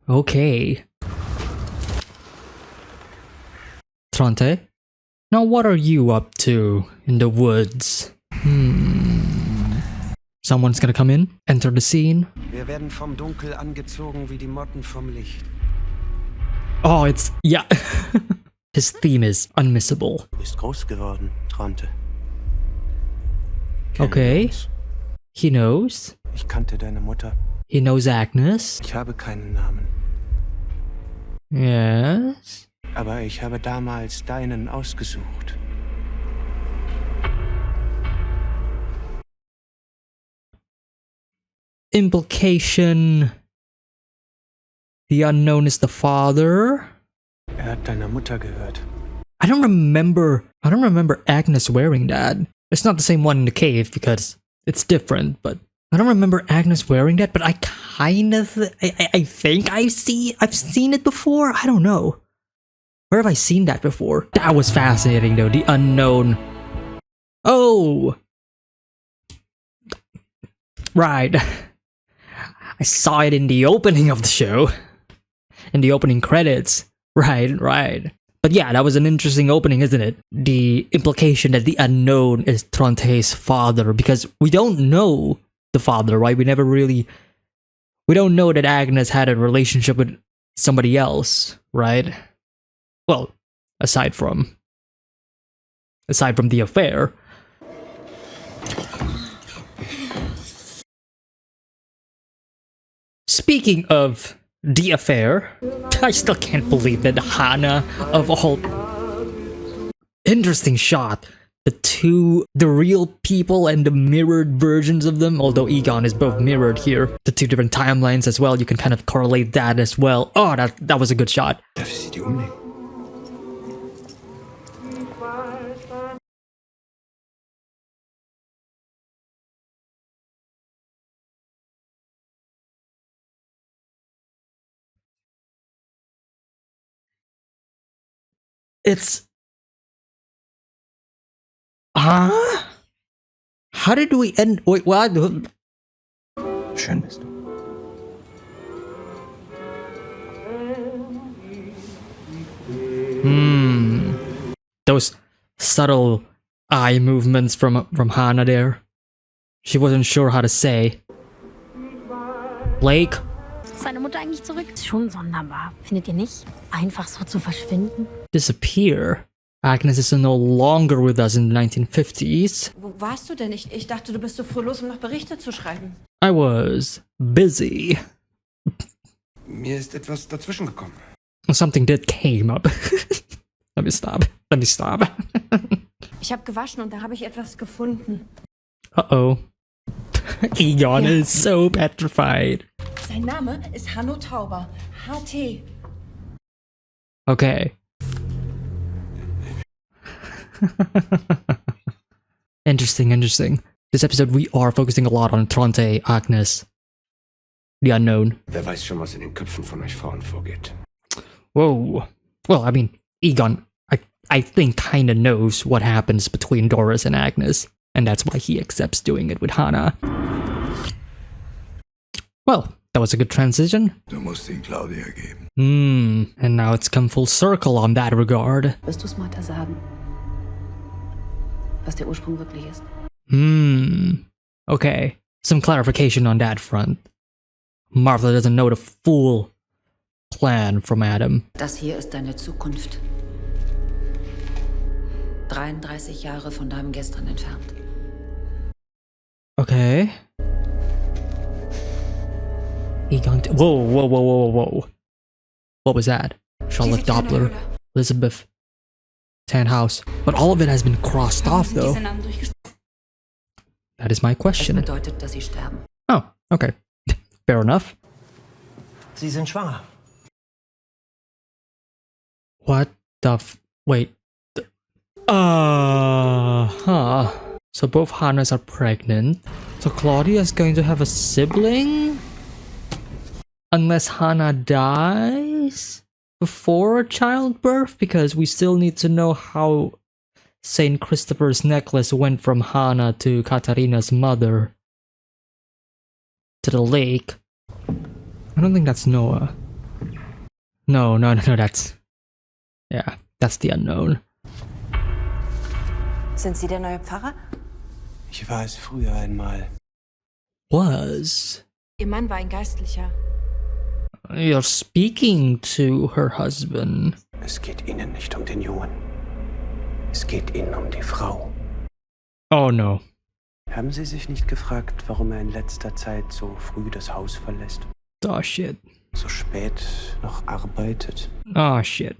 Okay. Trante? Now what are you up to in the woods? Someone's gonna come in, enter the scene. Wir werden vom Dunkel angezogen wie die Motten vom Licht. Oh, it's... yeah. His theme is unmissable. Du bist groß geworden, Trante. Okay. He knows. Ich kannte deine Mutter. He knows Agnes. Ich habe keinen Namen. Yes. Aber ich habe damals deinen ausgesucht. Implication. The unknown is the father. Hat deiner Mutter gehört. I don't remember Agnes wearing that. It's not the same one in the cave because it's different, but I don't remember Agnes wearing that, but I kind of I think I've seen it before. I don't know. Where have I seen that before? That was fascinating though, the unknown. Oh. Right. I saw it in the opening of the show. In the opening credits. Right. But yeah, that was an interesting opening, isn't it? The implication that the unknown is Tronte's father, because we don't know the father, right? We don't know that Agnes had a relationship with somebody else, right? Well, aside from the affair. Speaking of the affair, I still can't believe that Hana of all... Interesting shot. The real people and the mirrored versions of them, although Egon is both mirrored here. The two different timelines as well, you can kind of correlate that as well. Oh, that was a good shot. Darf ich sie dir umlegen? It's... Huh? How did we end... Wait, what? Schön bist du. Those subtle eye movements from Hana there. She wasn't sure how to say. Blake? Ist seine Mutter eigentlich zurück? Ist schon sonderbar, findet ihr nicht? Einfach so zu verschwinden. Disappear. Agnes is no longer with us in the 1950s. Wo warst du denn? Ich dachte, du bist so früh los, um noch Berichte zu schreiben. I was busy. Mir ist etwas dazwischen gekommen. Something did came up. Let me stop. Ich habe gewaschen und da habe ich etwas gefunden. Uh-oh. Egon is so petrified. Sein Name ist Hanno Tauber. HT. Okay. Interesting. This episode we are focusing a lot on Tronte, Agnes, the unknown. Wer weiß schon, was in den Köpfen von euch Frauen vorgeht. Whoa. Well, I mean, Egon, I think kinda knows what happens between Doris and Agnes, and that's why he accepts doing it with Hana. Well, that was a good transition. Du musst ihn Claudia geben. And now it's come full circle on that regard. Wirst du's Martha sagen? Was der Ursprung wirklich ist? Okay. Some clarification on that front. Martha doesn't know the full plan from Adam. Das hier ist deine Zukunft. 33 Jahre von deinem Gestern entfernt. Okay. Egon... Whoa. What was that? Charlotte Doppler, Elizabeth, Tannhaus. But all of it has been crossed off, though. That is my question. Das bedeutet, dass sie sterben. Oh, okay. Fair enough. Sie sind schwanger. What the wait. So both Hannas are pregnant. So Claudia is going to have a sibling? Unless Hannah dies before childbirth? Because we still need to know how Saint Christopher's necklace went from Hannah to Katarina's mother. To the lake. I don't think that's Noah. No, that's... Yeah, that's the unknown. Sind Sie der neue Pfarrer? Ich war es früher einmal. Was? Ihr Mann war ein Geistlicher. You're speaking to her husband. Es geht Ihnen nicht um den Jungen. Es geht Ihnen um die Frau. Oh no. Haben Sie sich nicht gefragt, warum er in letzter Zeit so früh das Haus verlässt? Oh shit. So spät noch arbeitet? Oh shit.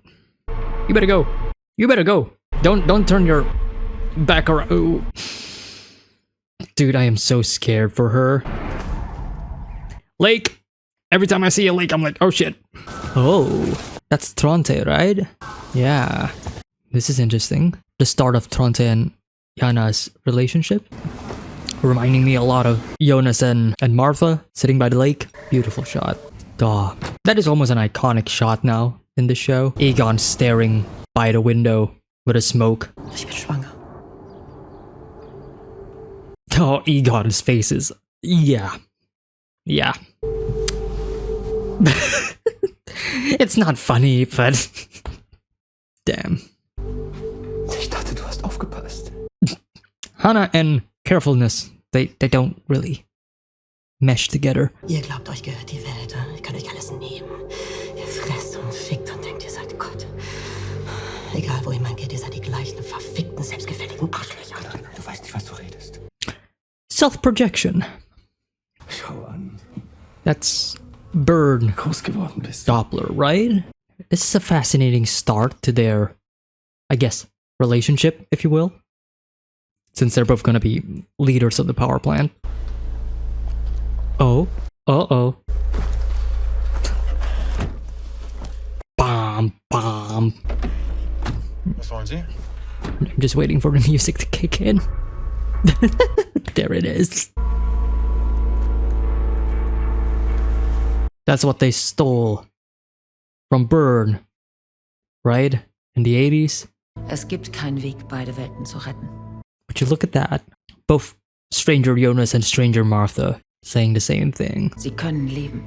You better go. You better go. Don't turn your back around. Ooh. Dude, I am so scared for her. Lake. Every time I see a lake, I'm like, oh shit. Oh, that's Tronte, right? Yeah. This is interesting. The start of Tronte and Jana's relationship. Reminding me a lot of Jonas and Martha sitting by the lake. Beautiful shot. Duh. That is almost an iconic shot now in the show. Egon staring by the window with a smoke. Ich bin schwanger. Oh, Egon's faces. Yeah. Yeah. It's not funny, but... Damn. Ich dachte, du hast aufgepasst. Hannah and carefulness, they don't really mesh together. Ihr glaubt, euch gehört die Welt. Ihr könnt euch alles nehmen. Ihr fresst und fickt und denkt, ihr seid Gott. Egal, wo ihr mal geht, ihr seid die gleichen verfickten, selbstgefälligen Arschlöcher. Du weißt nicht, was du redest. Self-projection. Schau an, That's Bird groß geworden bist. Doppler, right? This is a fascinating start to their, I guess, relationship, if you will. Since they're both gonna be leaders of the power plant. Oh. Uh-oh. Bomb. Was wollen Sie? I'm just waiting for the music to kick in. There it is. That's what they stole from Burn, right? In the 80s. Es gibt keinen Weg, beide Welten zu retten. But you look at that. Both Stranger Jonas and Stranger Martha saying the same thing. Sie können leben.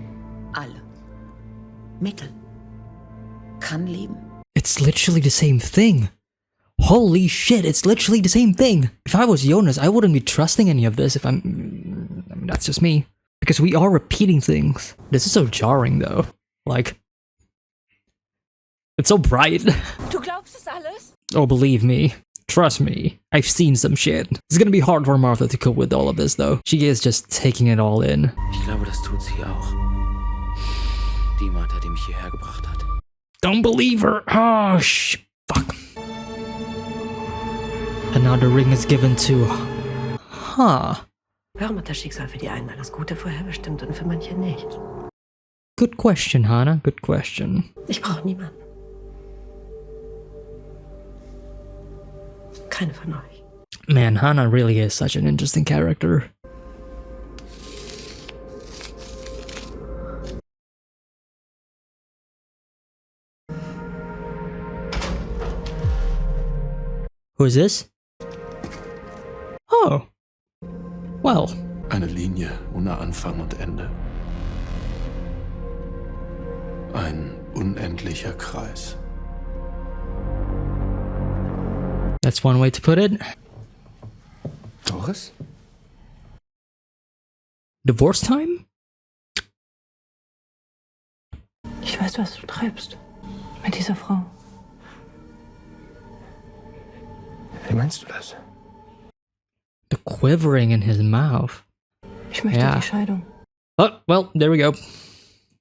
Alle. Mittel. Kann leben. It's literally the same thing. Holy shit, it's literally the same thing. If I was Jonas, I wouldn't be trusting any of this if I mean, that's just me. Because we are repeating things. This is so jarring though. Like, it's so bright. Du glaubst es alles? Oh, believe me. Trust me. I've seen some shit. It's gonna be hard for Martha to cope with all of this though. She is just taking it all in. Ich glaube, das tut sie auch. Die Martha, die mich hierher gebracht hat. Don't believe her. Oh, fuck. And now the ring is given to... Huh. Warum hat das Schicksal für die einen alles Gute vorherbestimmt und für manche nicht? Good question, Hannah. Good question. Ich brauche niemanden. Keine von euch. Man, Hannah really is such an interesting character. Who is this? Oh. Well. Eine Linie ohne Anfang und Ende. Ein unendlicher Kreis. That's one way to put it. Doris? Divorce time? Ich weiß, was du treibst. Mit dieser Frau. Wie meinst du das? The quivering in his mouth. Ich möchte Ja. die Scheidung. Oh, well, there we go.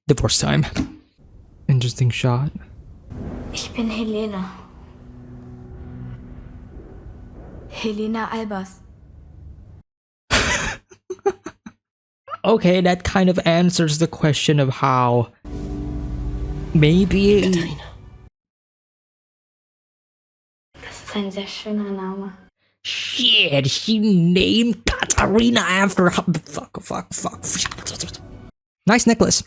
Divorce time. Interesting shot. Ich bin Helena. Helena Albers. Okay, that kind of answers the question of how maybe... Katharina. Das ist ein sehr schöner Name. Shit, she named Katharina after her. Fuck. Nice necklace.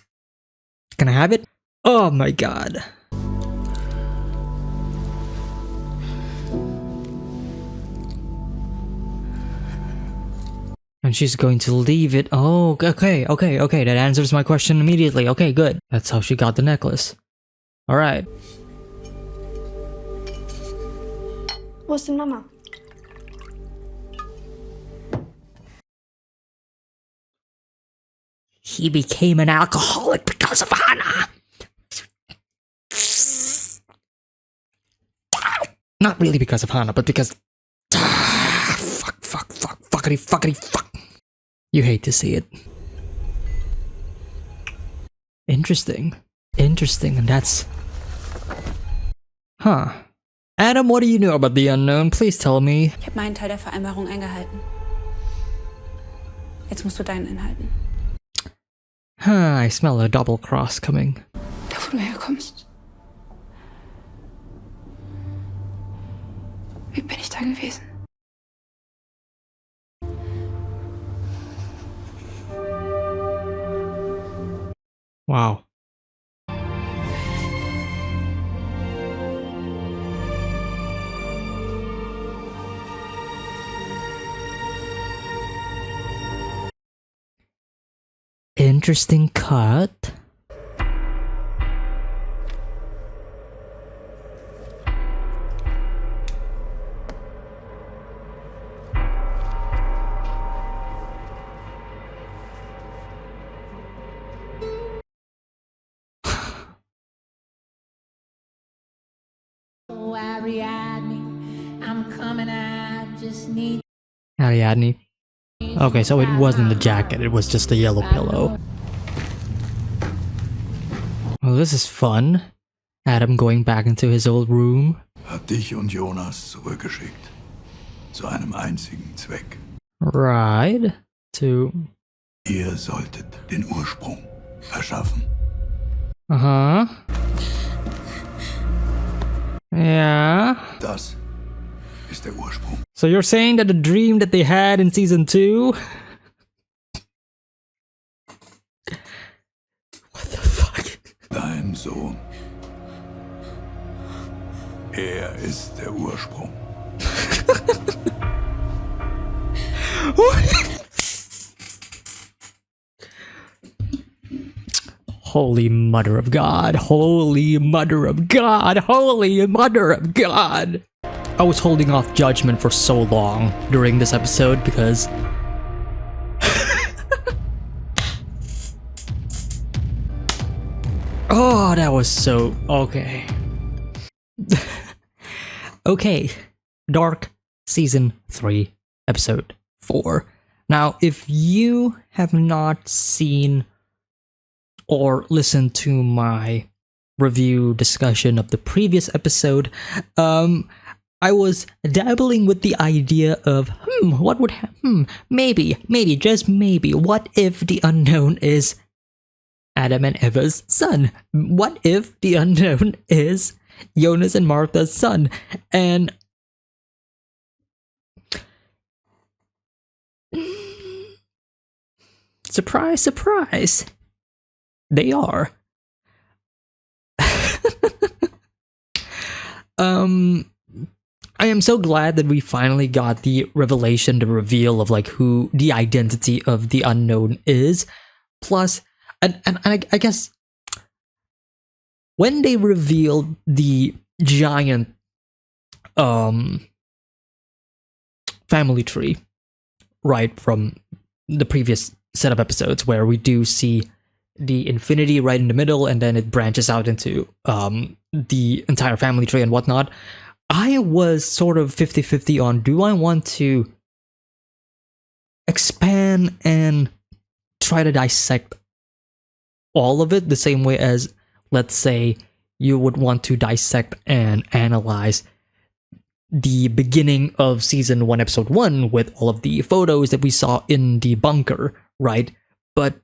Can I have it? Oh my god. And she's going to leave it. Oh, okay. That answers my question immediately. Okay, good. That's how she got the necklace. Alright. Wo ist denn Mama? He became an alcoholic because of Hannah. Not really because of Hannah, but because... fuck. You hate to see it. Interesting, and that's... Huh. Adam, what do you know about the unknown? Please tell me. Ich habe meinen Teil der Vereinbarung eingehalten. Jetzt musst du deinen einhalten. Huh, I smell a double cross coming. Da, wo du herkommst. Wie bin ich da gewesen? Wow. Interesting cut. Ariadne. Okay, so it wasn't the jacket, it was just a yellow pillow. Well, this is fun. Adam going back into his old room. Hat dich und Jonas zurückgeschickt. Zu einem einzigen Zweck. Right. To... Ihr solltet den Ursprung erschaffen. Uh-huh. Yeah. Das ist der Ursprung. So you're saying that the dream that they had in season 2? What the fuck? Dein Sohn. Er ist der Ursprung. Holy Mother of God. Holy Mother of God. Holy Mother of God. I was holding off judgment for so long during this episode because... Oh, that was so... Okay. Okay. Dark Season 3, Episode 4. Now, if you have not seen or listened to my review discussion of the previous episode, I was dabbling with the idea of, what would maybe, just maybe, what if the unknown is Adam and Eva's son? What if the unknown is Jonas and Martha's son? And surprise, surprise, they are. I am so glad that we finally got the revelation, the reveal of like who the identity of the unknown is. Plus, and I guess when they revealed the giant family tree, right, from the previous set of episodes where we do see the infinity right in the middle and then it branches out into the entire family tree and whatnot, I was sort of 50-50 on, do I want to expand and try to dissect all of it the same way as, let's say, you would want to dissect and analyze the beginning of season 1, episode 1 with all of the photos that we saw in the bunker, right? But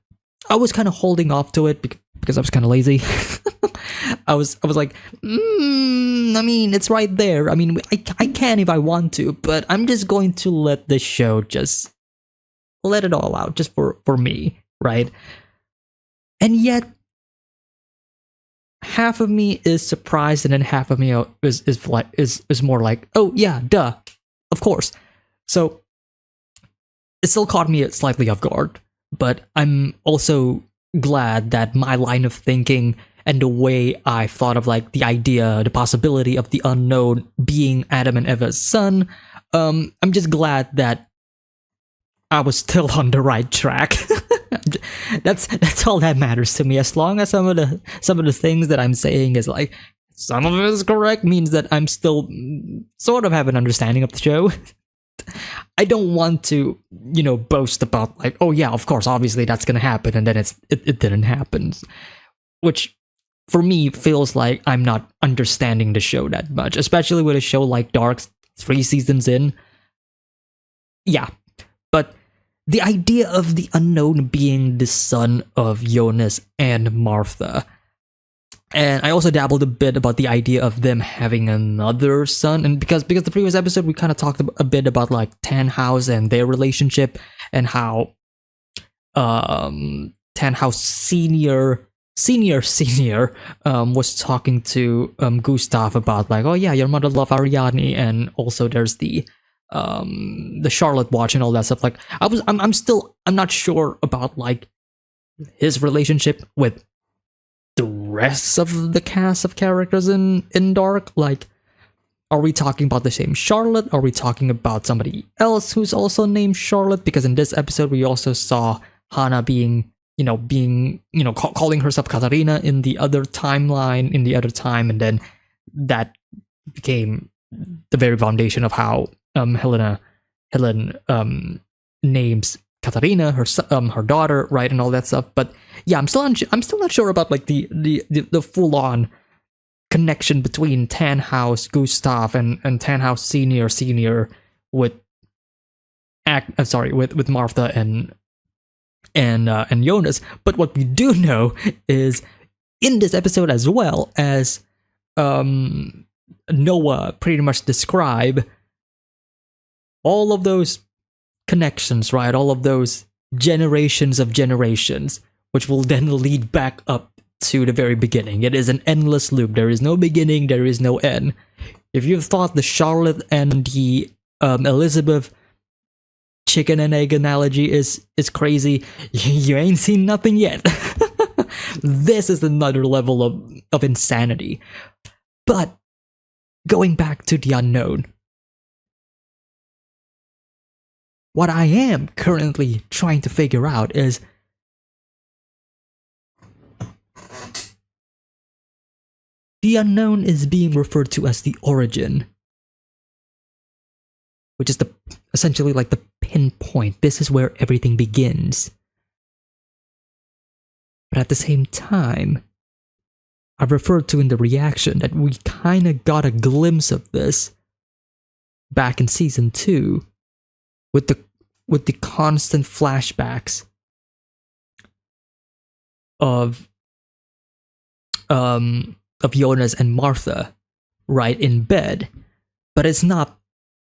I was kind of holding off to it because I was kind of lazy. I was like, I mean, it's right there. I mean, I can if I want to, but I'm just going to let the show just let it all out, just for me, right? And yet, half of me is surprised, and then half of me is more like, oh yeah, duh, of course. So it still caught me slightly off guard, but I'm also glad that my line of thinking and the way I thought of like the idea, the possibility of the unknown being Adam and Eva's son, I'm just glad that I was still on the right track. That's all that matters to me. As long as some of the things that I'm saying is like some of it is correct, means that I'm still sort of have an understanding of the show. I don't want to, boast about like, oh yeah, of course, obviously that's gonna happen, and then it didn't happen, which for me feels like I'm not understanding the show that much, especially with a show like Dark, 3 seasons in. Yeah, but the idea of the unknown being the son of Jonas and Martha. And I also dabbled a bit about the idea of them having another son, and because the previous episode we kind of talked a bit about like Tannhaus and their relationship, and how Tannhaus senior was talking to Gustav about like, oh yeah, your mother loved Ariadne, and also there's the Charlotte watch and all that stuff. Like I'm not sure about like his relationship with the rest of the cast of characters in Dark. Like, are we talking about the same Charlotte? Are we talking about somebody else who's also named Charlotte? Because in this episode we also saw Hannah calling herself Katarina in the other timeline, in the other time, and then that became the very foundation of how Helen names Katarina her daughter, right, and all that stuff. But yeah, I'm still not sure about like the full on connection between Tannhaus, Gustav, and Tannhaus senior with Martha and Jonas. But what we do know is in this episode, as well as Noah pretty much describe all of those connections, right? All of those generations of generations, which will then lead back up to the very beginning. It is an endless loop. There is no beginning, there is no end. If you thought the Charlotte and the Elizabeth chicken and egg analogy is crazy, you ain't seen nothing yet. This is another level of insanity. But going back to the unknown, what I am currently trying to figure out is the unknown is being referred to as the origin, which is essentially like the pinpoint. This is where everything begins. But at the same time, I've referred to in the reaction that we kind of got a glimpse of this back in season 2 with the constant flashbacks of Jonas and Martha, right, in bed. But it's not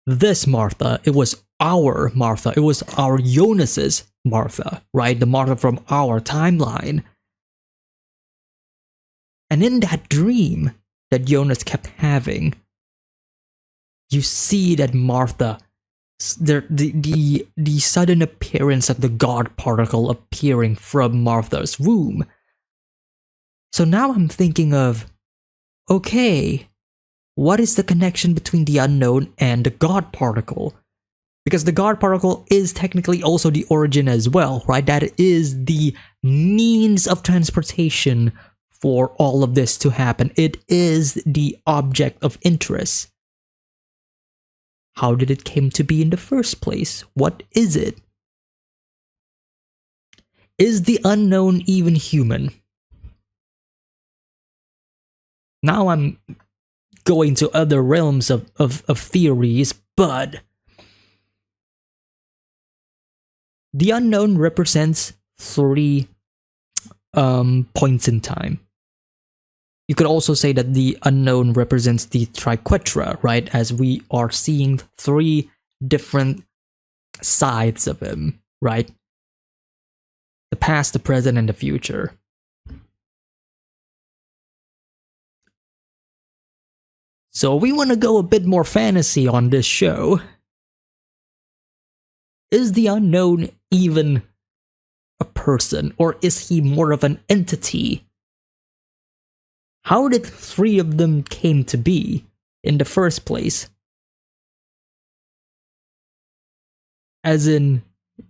this Martha, it was our Martha, it was our Jonas's Martha, right? The Martha from our timeline. And in that dream that Jonas kept having, you see that Martha, the sudden appearance of the God particle appearing from Martha's womb. So now I'm thinking of, okay, what is the connection between the unknown and the God particle? Because the God particle is technically also the origin as well, right? That is the means of transportation for all of this to happen. It is the object of interest. How did it came to be in the first place? What is it? Is the unknown even human? Now I'm going to other realms of theories, but the unknown represents 3 points in time. You could also say that the unknown represents the triquetra, right? As we are seeing 3 different sides of him, right? The past, the present, and the future. So we want to go a bit more fantasy on this show. is the unknown even a person, or is he more of an entity? How did three of them came to be in the first place? As in,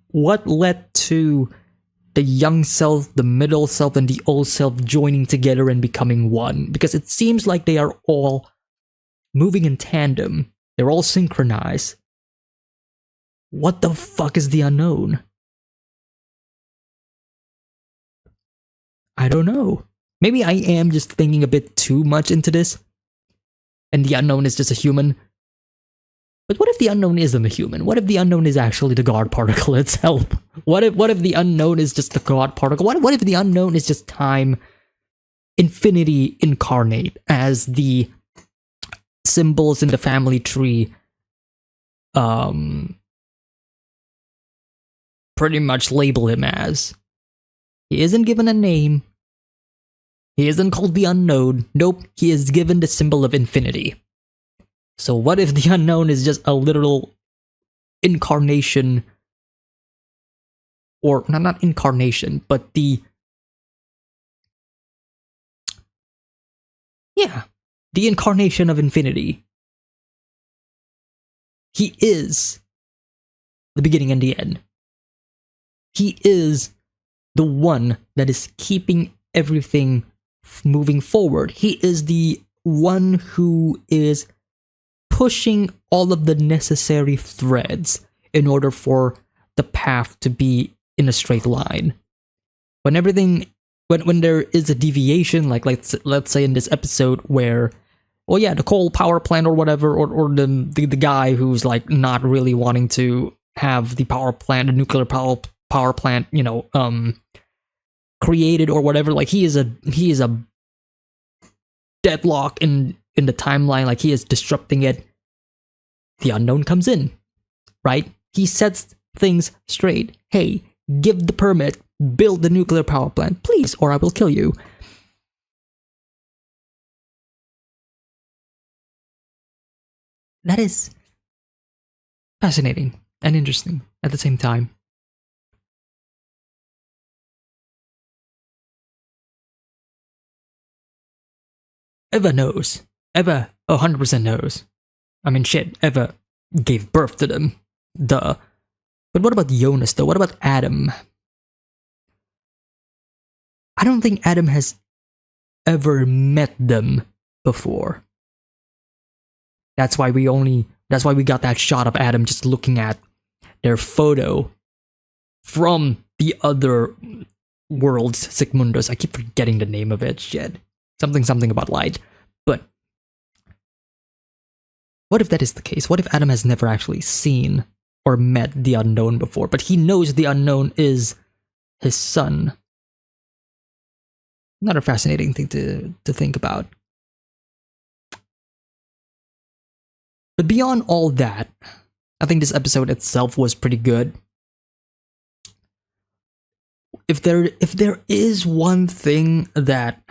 what led to the young self, the middle self, and the old self joining together and becoming one? Because it seems like they are all moving in tandem. They're all synchronized. What the fuck is the unknown? I don't know. Maybe I am just thinking a bit too much into this, and the unknown is just a human. But what if the unknown isn't a human? What if the unknown is actually the God particle itself? What if the unknown is just the God particle? What if the unknown is just time, infinity incarnate, as the symbols in the family tree pretty much label him as? He isn't given a name. He isn't called the unknown. Nope, he is given the symbol of infinity. So what if the unknown is just a literal incarnation, or not incarnation, but the incarnation of infinity? He is the beginning and the end. He is the one that is keeping everything moving forward. He is the one who is pushing all of the necessary threads in order for the path to be in a straight line. When there is a deviation, like let's say in this episode where, the coal power plant or whatever, or the guy who's like not really wanting to have the nuclear power plant, created or whatever, like he is a deadlock in the timeline, like he is disrupting it. The unknown comes in, right? He sets things straight. Hey, give the permit, build the nuclear power plant, please, or I will kill you. That is fascinating and interesting at the same time. Eva knows. Eva 100% knows. I mean, shit, Eva gave birth to them. Duh. But what about Jonas, though? What about Adam? I don't think Adam has ever met them before. That's why we got that shot of Adam just looking at their photo from the other world's Sigmundus. I keep forgetting the name of it. Shit. Something about light. But what if that is the case? What if Adam has never actually seen or met the unknown before, but he knows the unknown is his son? Another fascinating thing to think about. But beyond all that, I think this episode itself was pretty good. If there is one thing that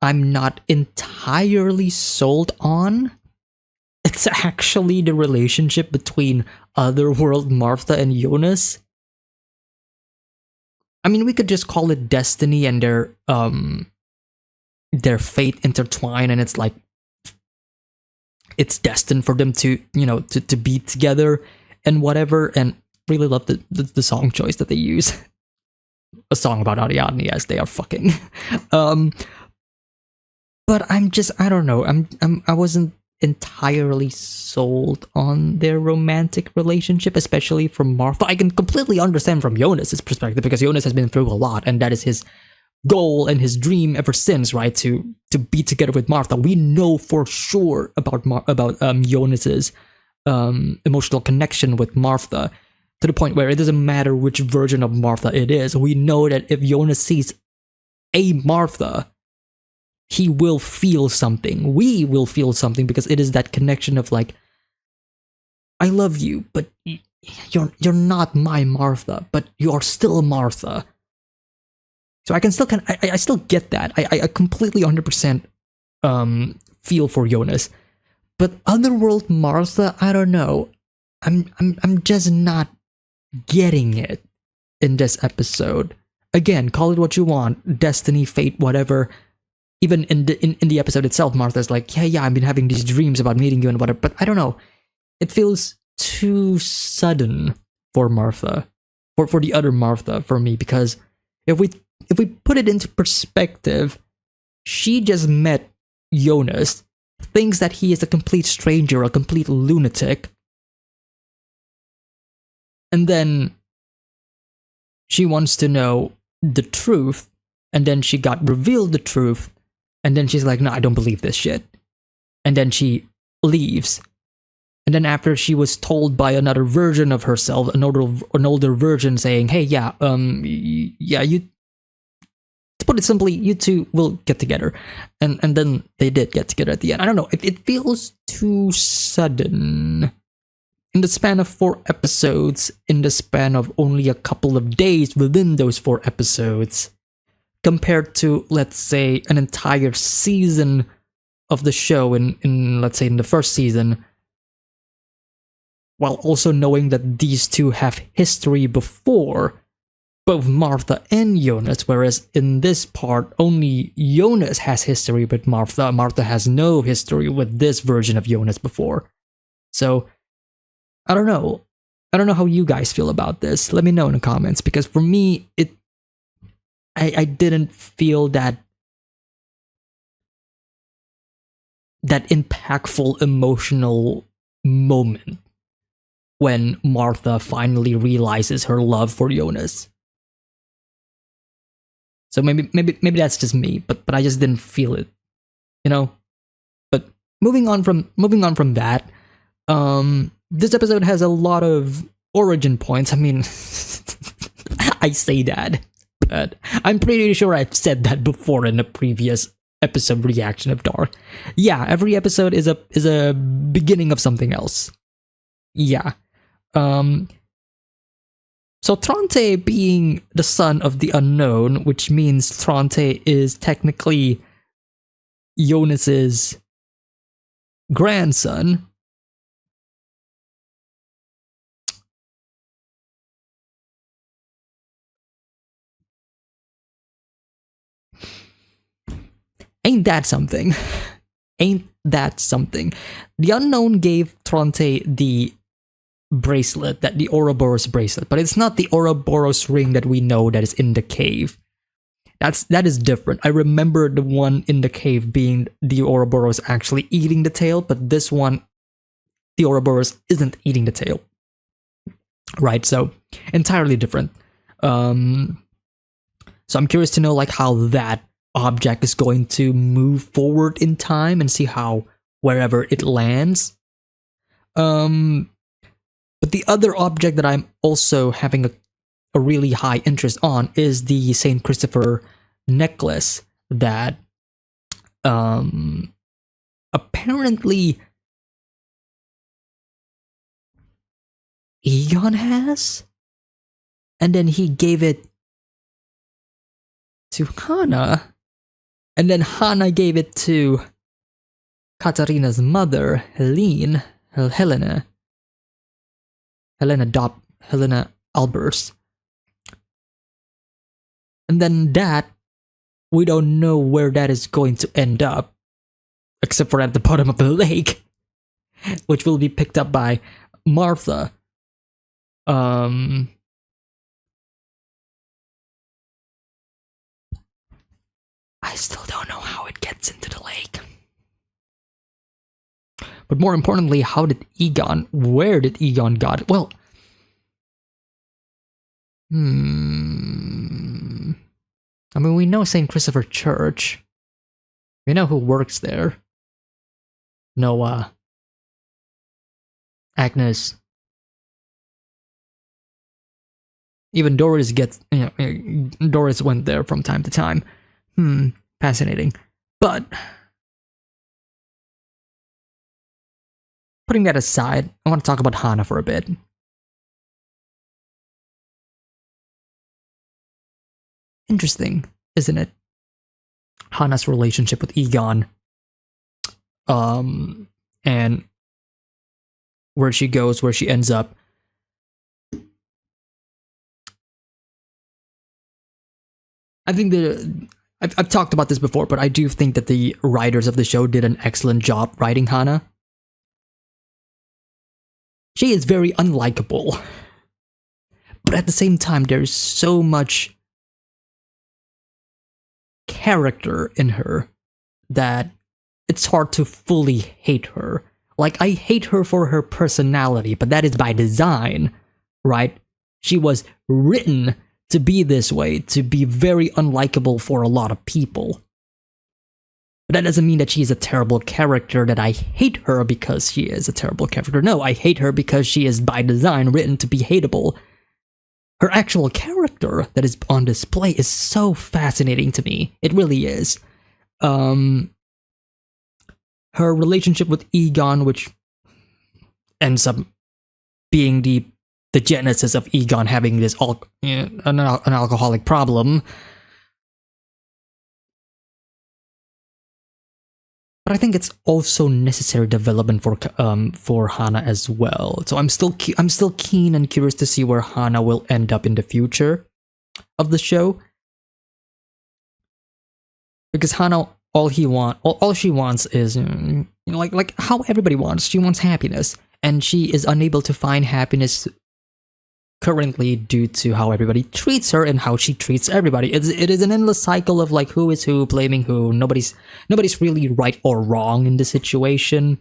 I'm not entirely sold on, it's actually the relationship between Otherworld Martha and Jonas. I mean, we could just call it destiny and their fate intertwine, and it's like it's destined for them to to be together and whatever. And really love the song choice that they use. A song about Ariadne as they are fucking. But I don't know. I wasn't entirely sold on their romantic relationship, especially from Martha. I can completely understand from Jonas' perspective, because Jonas has been through a lot, and that is his goal and his dream ever since, right? To be together with Martha. We know for sure about Jonas's emotional connection with Martha, to the point where it doesn't matter which version of Martha it is. We know that if Jonas sees a Martha, he will feel something. We will feel something, because it is that connection of like, I love you, but you're not my Martha, but you're still Martha. So I can still I still get that. I completely 100% feel for Jonas. But Otherworld Martha, I don't know. I'm just not getting it in this episode. Again, call it what you want, destiny, fate, whatever. Even in the episode itself, Martha's like, yeah, I've been having these dreams about meeting you and whatever, but I don't know. It feels too sudden for Martha, for the other Martha, for me, because if we put it into perspective, she just met Jonas, thinks that he is a complete stranger, a complete lunatic, and then she wants to know the truth, and then she got revealed the truth, and then she's like, no, I don't believe this shit. And then she leaves. And then after she was told by another version of herself, an older version saying, hey, yeah, you, to put it simply, you two will get together. And then they did get together at the end. I don't know, it feels too sudden. In the span of 4 episodes, in the span of only a couple of days within those 4 episodes, compared to, let's say, an entire season of the show in let's say, in the first season, while also knowing that these two have history before, both Martha and Jonas, whereas in this part, only Jonas has history with Martha. Martha has no history with this version of Jonas before. So, I don't know. I don't know how you guys feel about this. Let me know in the comments, because for me, I didn't feel that impactful emotional moment when Martha finally realizes her love for Jonas. So maybe that's just me, but I just didn't feel it, you know. But moving on from that, this episode has a lot of origin points. I mean, I say that, but I'm pretty sure I've said that before in a previous episode reaction of Dark. Yeah, every episode is a beginning of something else. Yeah. So Tronte being the son of the unknown, which means Tronte is technically Jonas's grandson. Ain't that something? Ain't that something? The unknown gave Tronte the bracelet, the Ouroboros bracelet, but it's not the Ouroboros ring that we know that is in the cave. That is different. I remember the one in the cave being the Ouroboros actually eating the tail, but this one, the Ouroboros isn't eating the tail. Right, so entirely different. So I'm curious to know like how that object is going to move forward in time and see how wherever it lands. But the other object that I'm also having a really high interest on is the Saint Christopher necklace that apparently Egon has, and then he gave it to Hannah. And then Hannah gave it to Katarina's mother, Helena Albers. And then that, we don't know where that is going to end up, except for at the bottom of the lake, which will be picked up by Martha. I still don't know how it gets into the lake. But more importantly, where did Egon got it? Well, I mean, we know St. Christopher Church. We know who works there. Noah. Agnes. Even Doris Doris went there from time to time. Fascinating. But putting that aside, I want to talk about Hannah for a bit. Interesting, isn't it? Hannah's relationship with Egon. And where she goes, where she ends up. I think I've talked about this before, but I do think that the writers of the show did an excellent job writing Hana. She is very unlikable, but at the same time, there's so much character in her that it's hard to fully hate her. Like, I hate her for her personality, but that is by design, right? She was written to be this way, to be very unlikable for a lot of people. But that doesn't mean that she's a terrible character, that I hate her because she is a terrible character. No, I hate her because she is by design written to be hateable. Her actual character that is on display is so fascinating to me. It really is. Her relationship with Egon, which ends up being the genesis of Egon having this an alcoholic problem. But I think it's also necessary development for Hana as well. So I'm still keen and curious to see where Hana will end up in the future of the show. Because Hana, all she wants is, like how everybody wants. She wants happiness, and she is unable to find happiness currently due to how everybody treats her and how she treats everybody. It is an endless cycle of like who is who, blaming who. Nobody's really right or wrong in the situation,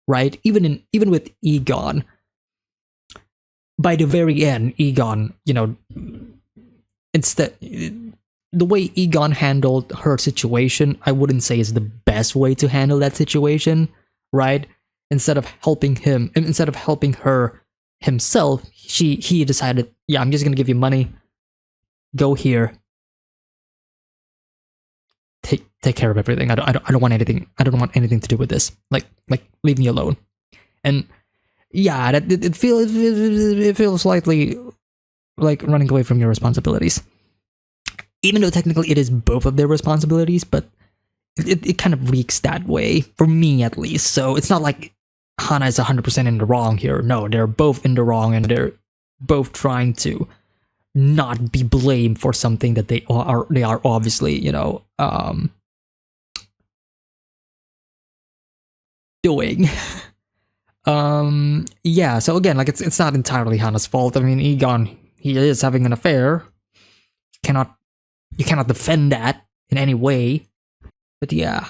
right? Even with Egon. By the very end, Egon, instead, the way Egon handled her situation, I wouldn't say is the best way to handle that situation, right? Instead of helping her himself, he decided, yeah, I'm just gonna give you money, go here, take care of everything. I don't want anything to do with this. Like leave me alone. And yeah, it feels slightly like running away from your responsibilities, even though technically it is both of their responsibilities. But it kind of reeks that way for me, at least. So it's not like Hana is 100% in the wrong here. No, they're both in the wrong, and they're both trying to not be blamed for something that they are obviously, doing. Yeah, so again, like it's not entirely Hana's fault. I mean, Egon, he is having an affair. You cannot defend that in any way. But yeah,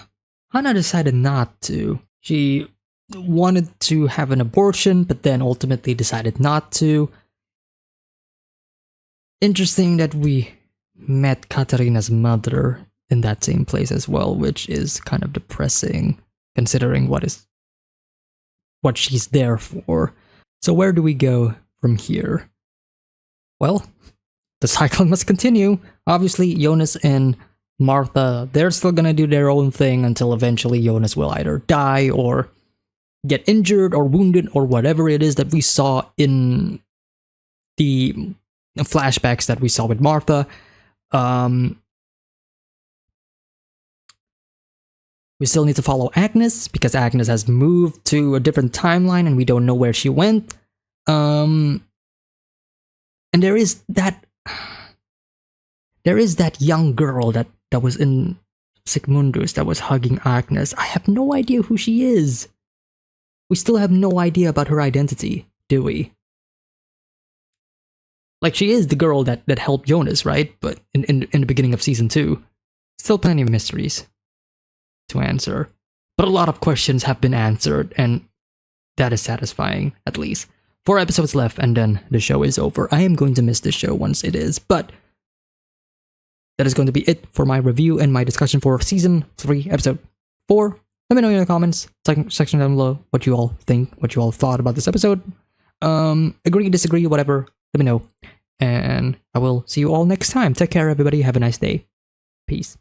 Hana decided not to. She wanted to have an abortion, but then ultimately decided not to. Interesting that we met Katarina's mother in that same place as well, which is kind of depressing considering what she's there for. So where do we go from here? Well, the cycle must continue. Obviously, Jonas and Martha, they're still gonna do their own thing until eventually Jonas will either die or get injured or wounded or whatever it is that we saw in the flashbacks that we saw with Martha. We still need to follow Agnes because Agnes has moved to a different timeline and we don't know where she went. And there is that young girl that was in Sigmundus that was hugging Agnes. I have no idea who she is. We still have no idea about her identity, do we? Like, she is the girl that helped Jonas, right? But in the beginning of season 2, still plenty of mysteries to answer. But a lot of questions have been answered, and that is satisfying, at least. 4 episodes left, and then the show is over. I am going to miss the show once it is, but that is going to be it for my review and my discussion for season 3, episode 4. Let me know in the comments section down below what you all think, what you all thought about this episode. Agree, disagree, whatever. Let me know. And I will see you all next time. Take care, everybody. Have a nice day. Peace.